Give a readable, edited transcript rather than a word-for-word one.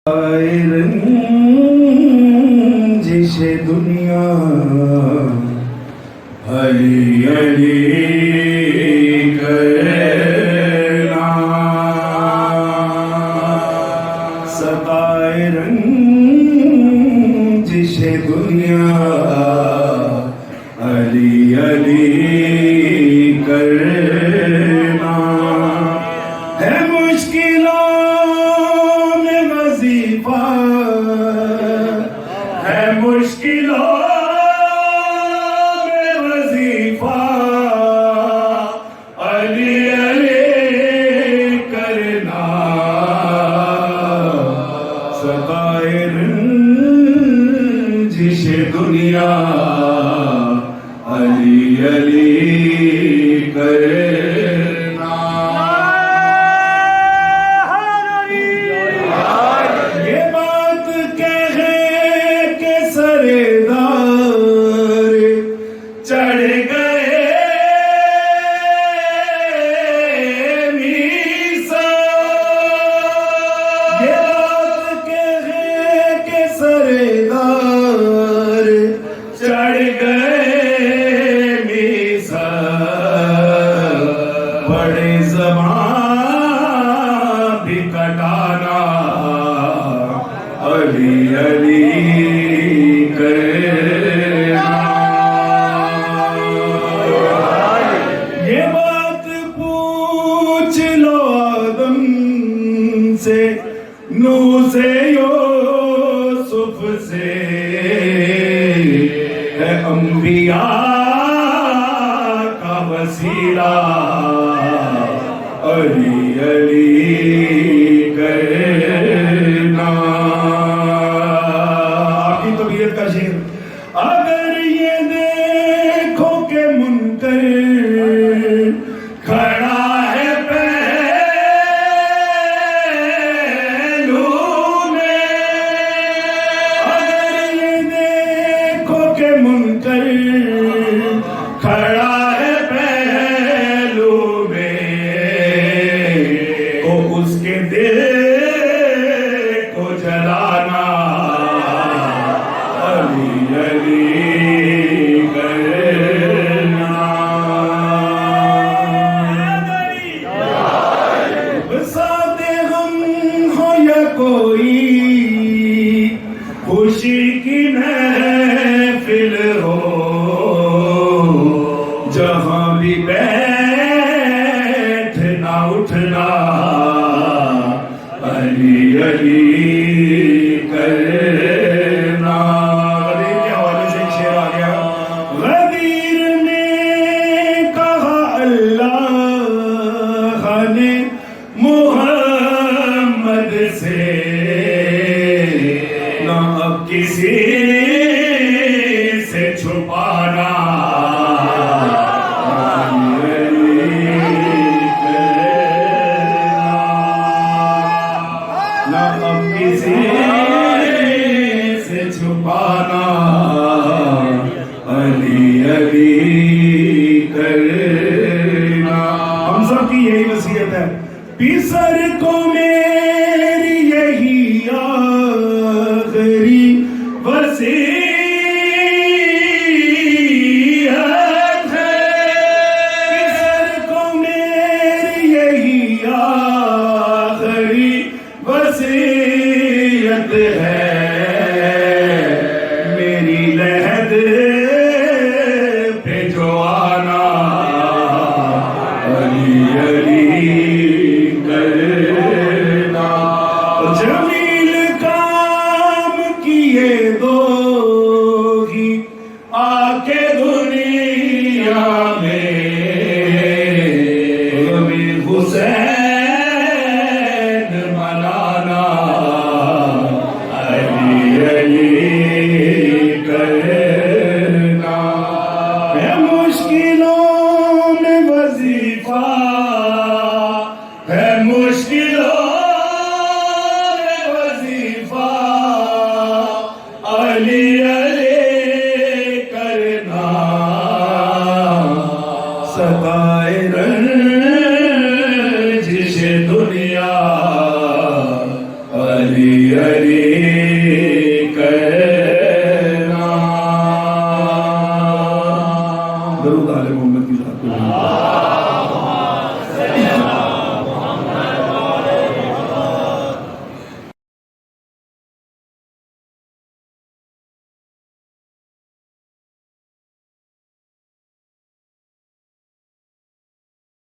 رنجش دنیا علی علی کرنا سقائے رنجش دنیا علی علی کرنا ہے مشکلوں میں وظیفہ ہے مشکلوں میں وظیفہ علی علی کرنا سقائے رنجش دنیا علی علی کرنا یہ بات کہے کہ سردار چڑھ گئے میسا یہ بات کہے کہ سردار چڑھ گئے میسا بڑے زبان بھی کٹانا علی علی کرنا یہ بات پوچھ لو آدم سے نوح سے یوسف سے ہے انبیاء کا وسیلہ علی علی کرنا آپ کی طبیعت کا شعر اگر یہ دیکھو کہ منکر کھڑا ہے پہلو میں اگر یہ دیکھو کہ منکر کھڑا ہے پہلو میں تو اس کے دل کو جلانا علی علی کرنا ساتھ غم ہو یا کوئی خوشی کی محفل ہو جہاں بھی بیٹھنا اٹھنا علی علی کرنا غدیر کے حوالے سے ایک شعر آ گیا غدیر نے کہا اللہ نے محمد سے نہ اب کسی سے چھپانا نہ اب کسی سے چھپانا علی علی کرنا ہم سب کی یہی وصیت ہے پیسر کو میری یہی آخری وصیت ہے پیسر کو میری یہی آخری وصیت ہے میری لحد پہ جو آنا علی علی